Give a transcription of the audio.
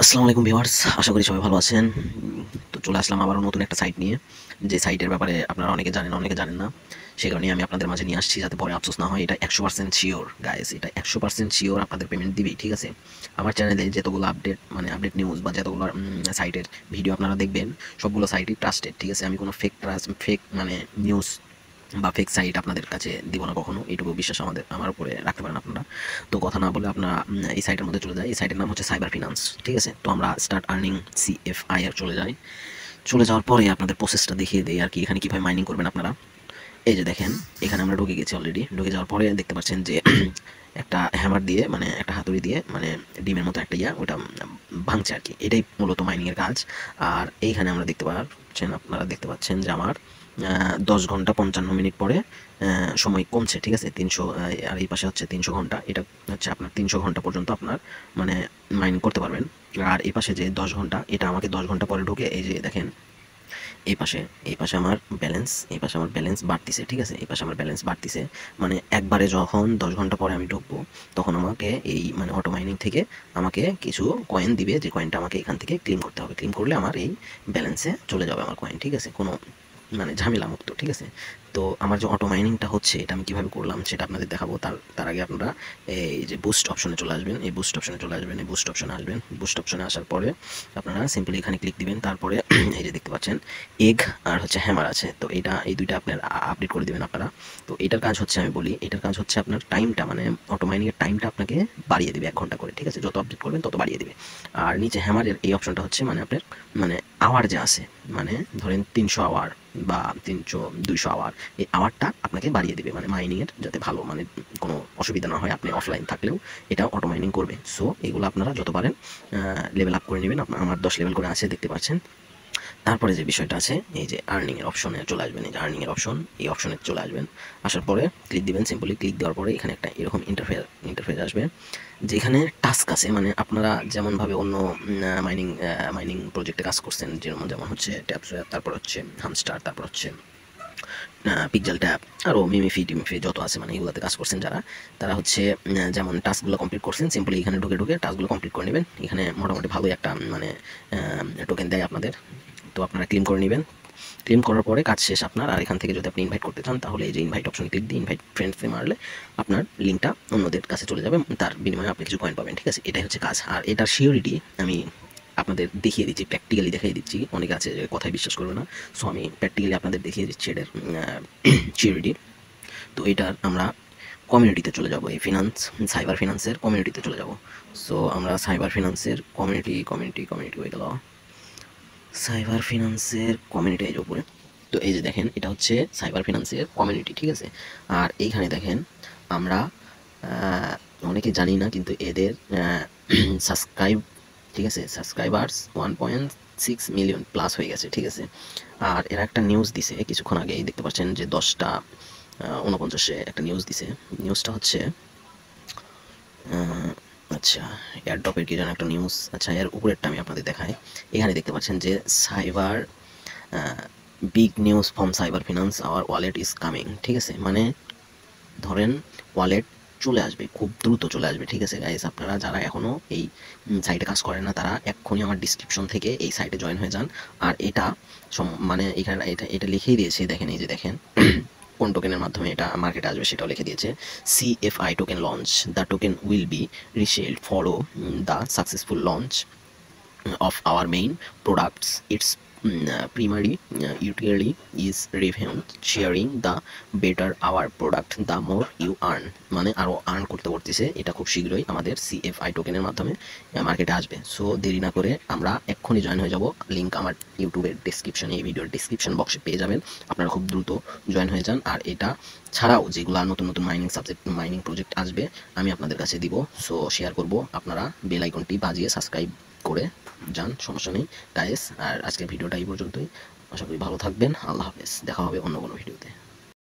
আসসালামু আলাইকুম ভিউয়ার্স, আশা করি সবাই ভালো আছেন। তো চলে আসলাম আবারও নতুন একটা সাইট নিয়ে। যে সাইটের ব্যাপারে আপনারা অনেকে জানেন, অনেকে জানেন না। সেই কারণেই আমি আপনাদের মাঝে নিয়ে আসছি, যাতে পরে আফসোস না হয়। এটা 100% সিওর গাইস, এটা 100% সিওর আপনাদের পেমেন্ট দিবেই, ঠিক আছে? আমার চ্যানেলে যতগুলো আপডেট আপডেট নিউজ বা যতগুলো সাইটের ভিডিও আপনারা দেখবেন, সবগুলো সাইটই ট্রাস্টেড, ঠিক আছে? আমি কোনো ফেক নিউজ বা ফেক সাইট আপনাদের কাছে দিব না কখনো। এইটুকু বিশ্বাস আমার উপরে রাখতে পারেন আপনারা। তো কথা না বলে আপনারা এই সাইটের মধ্যে চলে যায়। এই সাইটের নাম হচ্ছে সাইবার ফিনান্স, ঠিক আছে? তো আমরা স্টার্ট আর্নিং CFI এর চলে যাই। চলে যাওয়ার পরে আপনাদের প্রসেসটা দেখিয়ে দেই আর কি, এখানে কীভাবে মাইনিং করবেন আপনারা। এই যে দেখেন, এখানে আমরা ঢুকে গেছি অলরেডি। ঢুকে যাওয়ার পরে দেখতে পাচ্ছেন যে একটা হ্যামার দিয়ে, মানে একটা হাতুড়ি দিয়ে, মানে ডিমের মতো একটা ওটা ভাঙছে আর কি। এটাই মূলত মাইনিংয়ের কাজ। আর এইখানে আমরা আপনারা দেখতে পাচ্ছেন যে আমার 10 ঘন্টা 55 মিনিট পরে সময় কমছে, ঠিক আছে? 300, আর এই পাশে হচ্ছে 300 ঘন্টা। এটা হচ্ছে আপনার 300 ঘন্টা পর্যন্ত আপনার মানে মাইনিং করতে পারবেন। আর এই পাশে যে 10 ঘন্টা, এটা আমাকে 10 ঘন্টা পরে ঢুকে, এই যে দেখেন এই পাশে এই পাশে আমার ব্যালেন্স বাড়তিছে, ঠিক আছে? এই পাশে আমার ব্যালেন্স বাড়তিছে। মানে একবারে যখন 10 ঘন্টা পরে আমি ঢুকবো, তখন আমাকে এই মানে অটো মাইনিং থেকে আমাকে কিছু কয়েন দিবে, যে কয়েনটা আমাকে এখান থেকে ক্লেম করতে হবে। ক্লেম করলে আমার এই ব্যালেন্সে চলে যাবে আমার কয়েন, ঠিক আছে? কোনো মানে ঝামেলা মুক্ত, ঠিক আছে? তো আমার যে অটো মাইনিংটা হচ্ছে, এটা আমি কীভাবে করলাম সেটা আপনাদের দেখাবো। তার আগে আপনারা এই যে বুস্ট অপশনে চলে আসবেন। এই বুস্ট অপশনে বুস্ট অপশনে আসার পরে আপনারা সিম্পলি এখানে ক্লিক দিবেন। তারপরে এই যে দেখতে পাচ্ছেন এগ আর হচ্ছে হ্যামার আছে, তো এই দুইটা আপনার আপডেট করে দিবেন আপনারা। তো এটার কাজ হচ্ছে, আমি বলি, এটার কাজ হচ্ছে আপনার টাইমটা, মানে অটো মাইনিংয়ের টাইমটা আপনাকে বাড়িয়ে দেবে 1 ঘন্টা করে, ঠিক আছে? যত আপডেট করবেন তত বাড়িয়ে দেবে। আর নিচে হ্যামারের এই অপশনটা হচ্ছে মানে আপনার মানে আওয়ার যে আছে, মানে ধরেন 300 আওয়ার বা 200 আওয়ার, এই আওয়ারটা আপনাকে বাড়িয়ে দেবে, মানে মাইনিংয়ের যাতে ভালো, মানে কোনো অসুবিধা না হয়, আপনি অফলাইন থাকলেও এটা অটো মাইনিং করবে। সো এগুলো আপনারা যত পারেন লেভেল আপ করে নেবেন। আমার 10 লেভেল করে আছে, দেখতে পাচ্ছেন। তারপরে যে বিষয়টা আছে, এই যে আর্নিংয়ের অপশনে চলে আসবেন। এই যে আর্নিংয়ের অপশন, এই অপশনে চলে আসবেন। আসার পরে ক্লিক দিবেন, সিম্পলি ক্লিক দেওয়ার পরে এখানে একটা এরকম ইন্টারফেস আসবে, যেখানে টাস্ক আছে। মানে আপনারা যেমনভাবে অন্য মাইনিং প্রজেক্টে কাজ করছেন, যেমন যেমন হচ্ছে ট্যাপসোয়াপ, তারপর হচ্ছে হামস্টার, তারপর হচ্ছে পিকজেল ট্যাপ, আরও টিমিফি যত আছে, মানে এগুলোতে কাজ করছেন যারা, তারা হচ্ছে যেমন টাস্কগুলো কমপ্লিট করছেন, সিম্পলি এখানে ঢুকে ঢুকে টাস্কগুলো কমপ্লিট করে নেবেন। এখানে মোটামুটি ভালোই একটা মানে টোকেন দেয় আপনাদের। তো আপনারা ক্লেম করে নেবেন। ক্লেম করার পরে কাজ শেষ আপনার। আর এখান থেকে যদি আপনি ইনভাইট করতে চান, তাহলে এই যে ইনভাইট অপশনে ক্লিক দিয়ে ইনভাইট ফ্রেন্ডসে মারলে আপনার লিঙ্কটা অন্যদের কাছে চলে যাবে, তার বিনিময়ে আপনি কিছু কয়েন পাবেন, ঠিক আছে? এটাই হচ্ছে কাজ। আর এটার সিওরিটি আমি আপনাদের দেখিয়ে দিচ্ছি, প্র্যাকটিক্যালি দেখিয়ে দিচ্ছি। অনেকে আছে যে কথায় বিশ্বাস করবে না, সো আমি প্র্যাকটিক্যালি আপনাদের দেখিয়ে দিচ্ছি এটার সিওরিটি। তো এটার আমরা কমিউনিটিতে চলে যাব, এই সাইবার ফিনান্সের কমিউনিটিতে চলে যাব। সো আমরা সাইবার ফিনান্সের কমিউনিটি হয়ে গেল, সাইবার ফিনান্সের কমিউনিটি এই যে উপরে। তো এই যে দেখেন, এটা হচ্ছে সাইবার ফিনান্সের কমিউনিটি, ঠিক আছে? আর এইখানে দেখেন আমরা অনেকে জানি না, কিন্তু এদের সাবস্ক্রাইব, ঠিক আছে, সাবস্ক্রাইবার্স 1.6 মিলিয়ন প্লাস হয়ে গেছে, ঠিক আছে? আর এরা একটা নিউজ দিছে কিছুক্ষণ আগে, দেখতে পাচ্ছেন যে 10টা 49-এ একটা নিউজ দিছে। নিউজটা হচ্ছে আচ্ছা, এয়ারড্রপের কি যেন একটা নিউজ। আচ্ছা, এর উপরেরটা আমি আপনাদের দেখাই। এখানে দেখতে পাচ্ছেন যে cyber big news from cyber finance, our wallet is coming, ঠিক আছে? মানে ধরেন ওয়ালেট চলে আসবে, খুব দ্রুত চলে আসবে, ঠিক আছে গাইস? আপনারা যারা এখনও এই সাইটে কাজ করেন না, তারা এক্ষুনি আমার ডিসক্রিপশন থেকে এই সাইটে জয়েন হয়ে যান। আর এটা মানে এখানে এটা লিখেই দিয়েছে, দেখেন, এই যে দেখেন কোন টোকেনের মাধ্যমে এটা মার্কেটে আসবে সেটাও লিখে দিয়েছে। CFI token launch, the token will be released follow the successful launch of our main products. Its primary utility is revenue sharing. The better our product, the more you earn. মানে আরও আর্ন করতে পারতেছে। এটা খুব শীঘ্রই আমাদের CFI টোকেনের মাধ্যমে মার্কেটে আসবে। সো দেরি না করে আমরা এক্ষুনি জয়েন হয়ে যাব। লিঙ্ক আমার ইউটিউবের ডিসক্রিপশনে, এই ভিডিওর ডিসক্রিপশন বক্সে পেয়ে যাবেন। আপনারা খুব দ্রুত জয়েন হয়ে যান। আর এটা ছাড়াও যেগুলো নতুন নতুন মাইনিং প্রজেক্ট আসবে, আমি আপনাদের কাছে দিব। সো শেয়ার করব, আপনারা বেল আইকনটি বাজিয়ে সাবস্ক্রাইব করে যান, সমস্যা নেই গাইস। আর আজকের ভিডিওটা এই পর্যন্তই। আশা করি ভালো থাকবেন। আল্লাহ হাফেজ, দেখা হবে অন্য কোনো ভিডিওতে।